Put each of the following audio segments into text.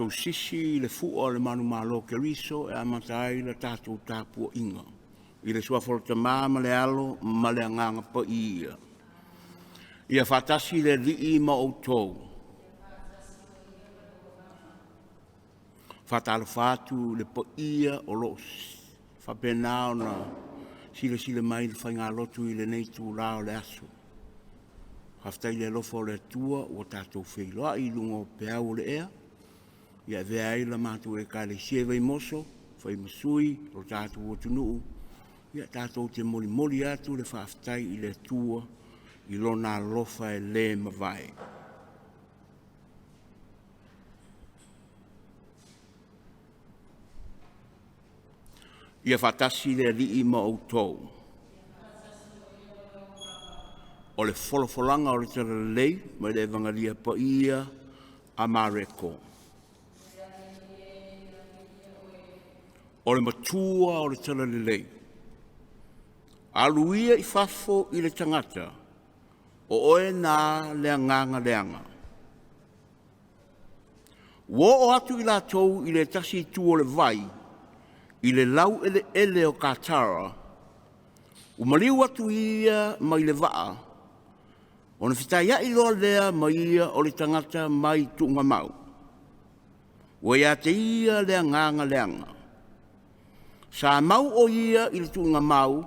tātou sisi le fua le manu malo ke riso e amatai le tātou tāpua inga. I le suafolta ma le alo ma le anganga pa ia. Ia fatasi le lii ma outou. Fatalo fatu le pa ia o los. Fapenao na sile mai le whainga lotu i le nei tū lao le aso. Haftai le lofo le tua o tātou wheiloa i lungo peau le ea. Ia vea ai la mātou e ka le sievei moso, whai masui, o tātou o tunuu. Ia tātou te moli atu le whaftai i le tua i lona lofa e le mawai. Ia fatasi le rii ma outou. O le folofolanga o le tera lei, mai le evangalia pa ia a mareko. O le matua o le tera lei. Aluia i fafo i le tangata, o oe nā leanganga leanga. Wo o atu i la tou i le tasi tu o le vai, i le lau ele o kātara, umaliu atu ia mai le waa, o na whitaia i loa lea mai ia o le tangata mai tunga mau. Wa ia te ia leanganga leanga. Sa mau o ia i le tunga mau,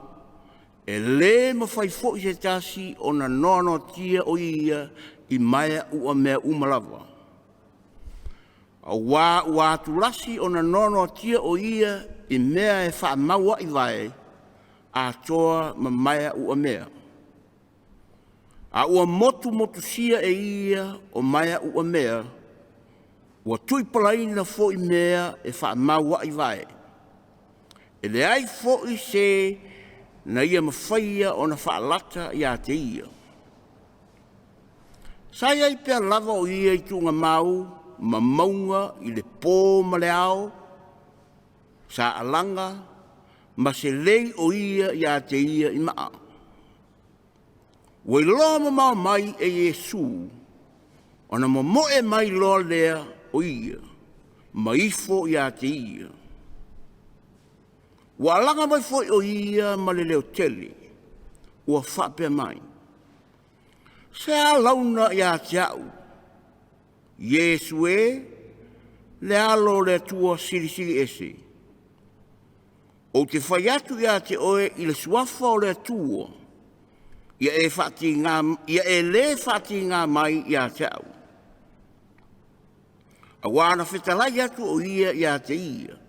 e le mawhai fo i se tasi o na nono tia o ia i maia ua mea umalawa. A wā tulasi o na nono tia o ia i mea e wha maua i vai a toa ma maia ua mea. A ua motu sia e ia o maia ua mea, ua tui palaina fo i mea e wha maua i vai. E le ai fo i se na ia mawhaia o na whaalata i a te ia. Sai ai pia lava o ia i tunga mau, ma maunga i le pō ma le ao, sa alanga, ma se lei o ia i a te ia i maa. Wai loa ma mau mai e Yesu, o na moe mai loa lea o ia, ma ifo i a te ia. Wa langa mai foi o ia ma le leo tele, ua whapea mai. Se a launa i a te au, Yesu e, le alo le tua siri ese. O te whai atu i a te oe i le suafa o le tua, ia e le whati ngā mai i a te au. A wana whetalai atu o ia i a te ia.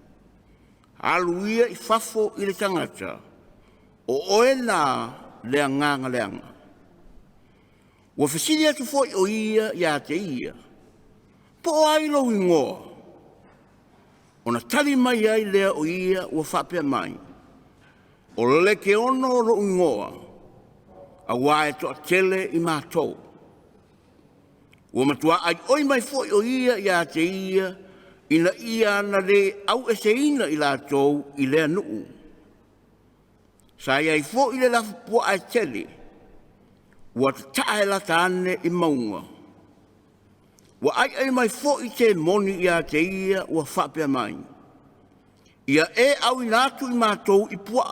Aluia i fafo i le tangata, o oe nā leanganga leanga. Ua whesiri atu foi o ia i a te ia, po ailo i ngoa. O na tali mai ai lea o ia ua whapea mai. O leke ono ro i ngoa, a wae toa tele i mātou. Ua matua ai oi mai foi o ia i a te ia, ina ia na le au ese ina i la tau i lea nuu. Sa iai fo i le lafu pua ai tele, ua tae la taane i maunga. Ua ai mai fo i te moni i a te ia ua whapea mai. Ia e au i nātu i mātou i pua.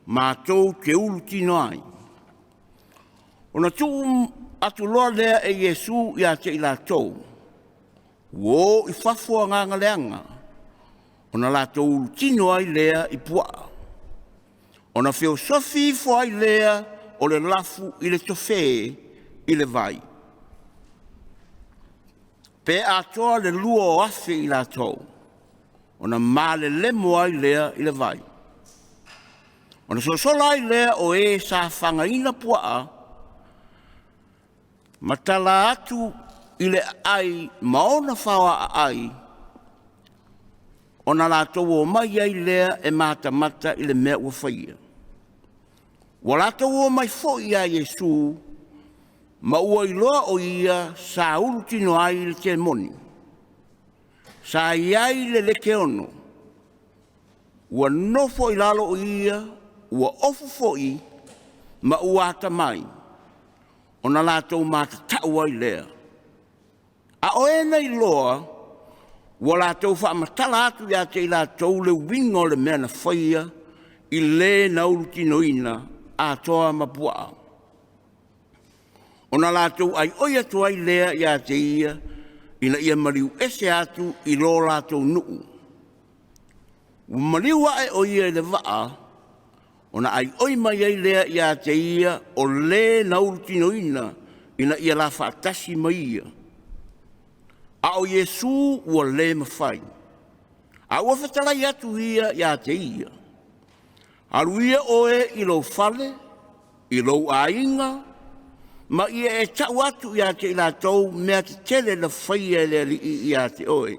Mātou te ulu tino ai. O na tu atu loa lea e Yesu i a te i la tau. Wo i whafua nganga leanga, o na lātou tino ai lea i pua. O na filosofi fo ai lea o le lafu i le tofe i le vai. Pe atoa le lua o afe i lātou, o na male lemo ai lea i le vai. O na sosola ai lea o e sa whangaina pua, matala atu i le ai maona whawa ai, o na lātou o mai ai lea e mata i le mea ua whaia. Wa lātou o mai fo i a Yesu, ma ua i loa o ia sa ulu tino ai le te moni. Sa iai le leke ono, ua nofo i lalo o ia, ua ofu fo i, ma ua ata mai, o na lātou mata tau ai lea. A o ena i loa, Ua lātou whaamatala atu ia te lātou le winga o le mea na whaia I le na urutinoina a toa mapua. Ona lātou ai oia toa I lea ia te ia ina ia mariu ese atu I lo lātou nuu. Mariu ae oia le waa, ona ai oi mai ai lea ia te ia o le na urutinoina ina ia la whaatasi mai ia. A o Yesu ua le mawhai. A ua whatalai atu ia te ia. Aruia oe I lo fale, I lo ainga, ma ia e tau atu ia te lātou mea te tele na whaia le li ia te oe.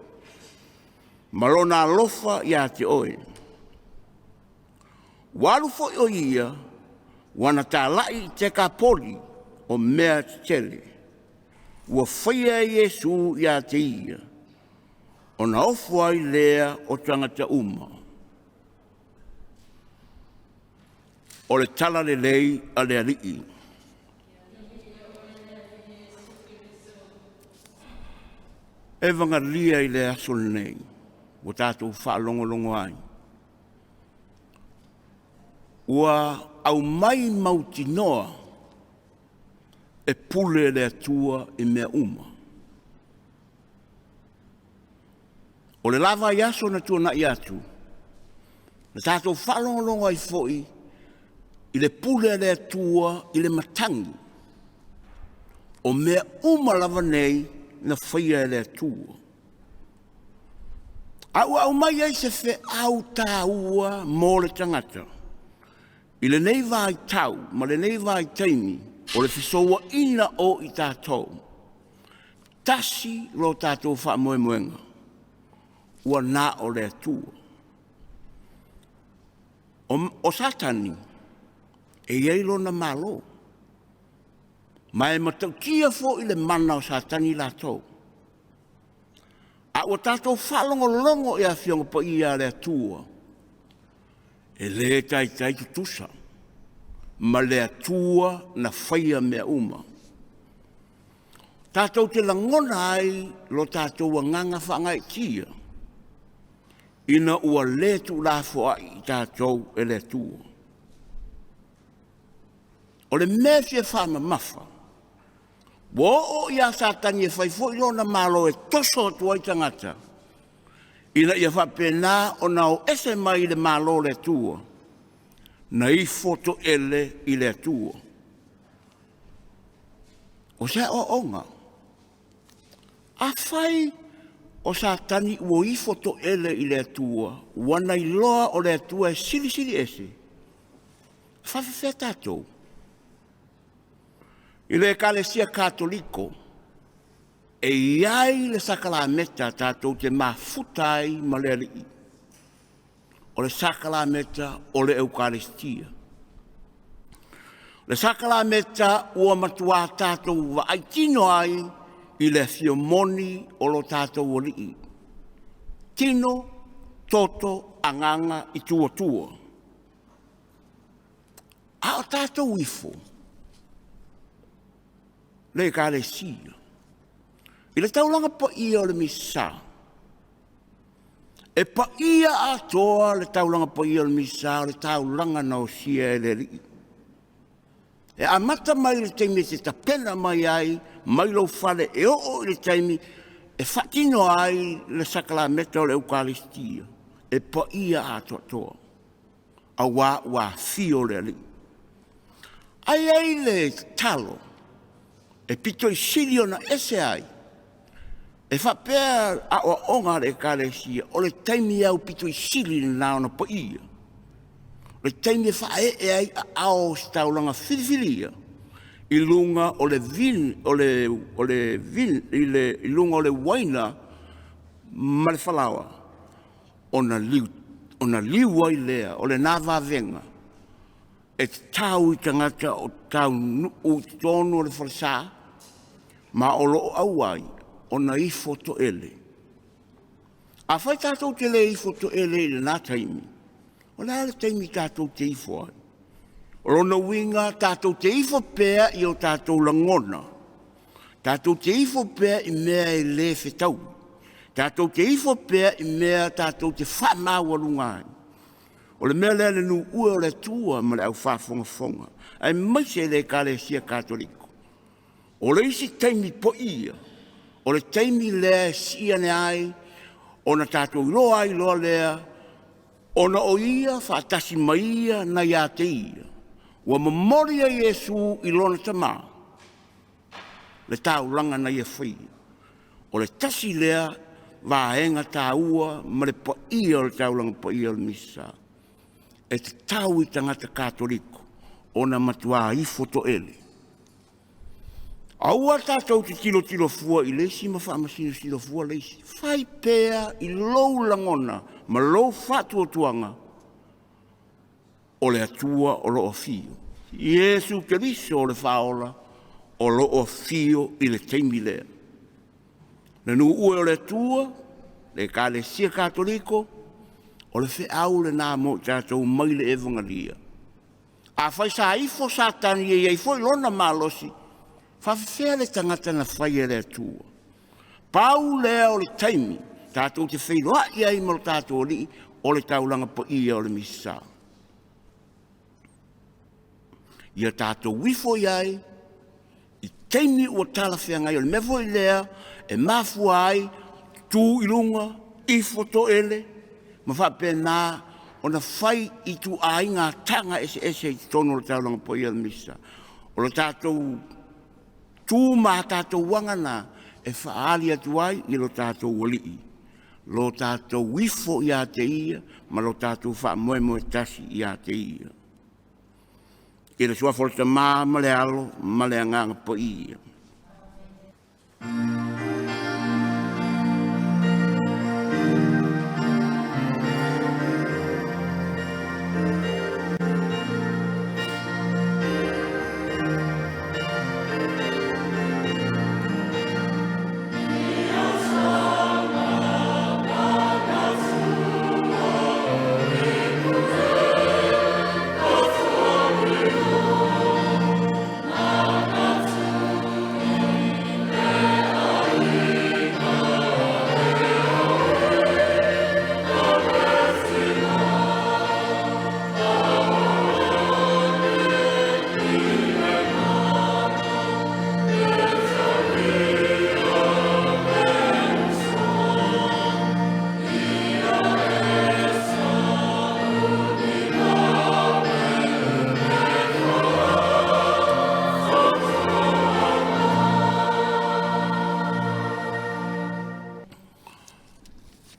Malona alofa ia te oe. Walu foi o ia, wana tā lai te kapori o mea te tele. Ua whaia Yesu ia te ia. O na ofu ai lea o tangata uma. O le tala le lei a le alii. E vangaria I le asol nei. O tātou whaalongolongo ai. Ua au mai mauti noa e pule le atua I mea uma. O le lava I aso na tua na I atu. Le tātou whaalongolongo ai foi I le pule le atua I le matangi. O mea uma lava nei na whaia le atua. Au mai ai se fe au tā ua mō le tangata. I le nei vai tau, ma le nei vai taimi, o le fisoua ina o I tātou. Tasi lo tātou wha moe moenga. Ua nā o le atua. O satani, e iei lona malo. Ma e matau kia fo I le mana o satani la tau. A o tātou whalongolongo I a fionga pa ia le atua. E le tai tutusa. Ma le atua na whaia mea uma. Tātou te langona ai lo tātou nganga whangai tia. Ina ua le tu la fo ai tātou e le atua. O le mea fia whama mafa. Wo o ia satani e whai fo ilo na malo e toso tua I tangata. Ina ia whapena o nao ese mai le malo le tua. Na I foto ele I le tua. O se o onga. A whai o satani ua I foto ele I le tua. Wana I loa o le tua e siri siri ese. Whawhawhia tātou. I le ekalesia katoliko, e iai le sakalameta tātou te mafutai ma le alii. O le sakalameta o le eukaristia. Le sakalameta ua matua tātou wa aitino ai I le fiomoni o lo tātou o lii. Tino, toto, anganga I tua tua. A o tātou ifo. Le ekalesia. I le taulanga pa ia o le misa. E pa ia atoa le taulanga pa ia o le misa o le taulanga na o sia e le ri. E amata mai le teimi te tapena mai ai, mai lo fale e o le teimi, e fatino ai le sakalameta o le eukaristia. E pa ia atoa toa. A wa fio le ri. Ai le talo. E pito I sirio na ese ai. E whapea a o onga le ekalesia, o le taimi au pito I siri na ona po ia. Le taimi e whae e ai a ao staulanga whiriwhiria. I lunga o le vin, I lunga o le waina, ma le whalawa. Ona liu ai lea, o le nāwa venga. E tau I tangata o tau nuu tonu o le whalasa, ma o loo au ai, o na I foto ele. A whai tātou te le I foto ele I le nā taimi. O le ale taimi tātou te ifo ai. O lona winga tātou te ifo pēa I o tātou langona. Tātou te ifo pēa I mea e le whetau. Tātou te ifo pēr I mea tātou te whamāwarungai. O le mea lea le nu ua o le tua ma le au whafonga. Ai mai se le Kalesia Katoliko. O le isi teimi po ia. O le teimi lea sia ne ai. O na tātou loa ai loa lea. O na o ia whaatasi mai ia na ia te ia. Ua mamoria Iesu I lona tamā. Le tauranga na ia whai. O le tasi lea vaenga tāua ma le po ia o le tauranga po ia o le misa. E te tau I tangata Katoliko. O na matua I foto ele. Aua tātou te tilo fua I lesi ma whaamasino tilo fua lesi. Whai pēa I lou langona ma lou whatua tuanga o le atua o lo o fio. Iesu Keriso o le whaola o lo o fio I le teimi lea. Le nu ue o le atua, le Kalesia Katoliko, o le wheau le nā mo tātou mai le evangalia. A whai sa ifo sa tani e iei foi lona malosi, whawhewhea le tangata na whai e le atua. Pau lea o le taimi, tātou te whailoa I ai mo tātou li, o le taulanga po ia o le misa. Ia tātou wifo I ai, I taimi ua tala whea ngai o le mevo I lea, e mafua ai, tū I lunga, I foto ele, ma whapena o na whai I tu ai ngā tanga ese I tono le taulanga po ia le misa. O le tātou tū mā tātou wangana e whaali atu ai I lo tātou walii. Lo tātou wifo I a te ia, ma lo tātou wha moe tasi I a te ia. I le suafo le tamā ma le alo, ma le anganga po ia.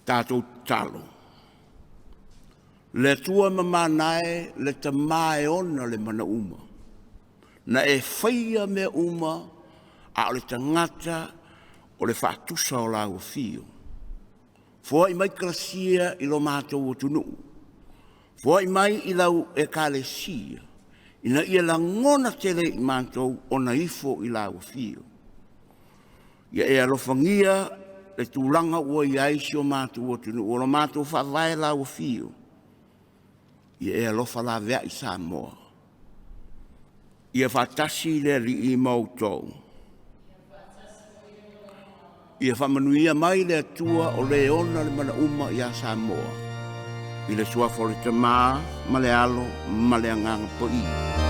Tātou talo. Le tua mamanae le tamae ona le mana uma. Na e whaia me uma a o le tangata o le whaatusa o lau fio. Fua I mai krasia I lo mātou o tunu. Fua I mai I lau e Kalesia. Ina ia la ngona tele I mātou o na ifo I lau fio. Ia e alofangia le tūlanga ua I aisi o mātou o tunu, o lo mātou whawai la o fio. Ia e alofa la vea I Samoa. Ia whatasi le li I mautou. Ia whamanuia mai le atua o le ona le mana uma I a Samoa. I le suafo le tamā, ma le alo, ma le anganga po I.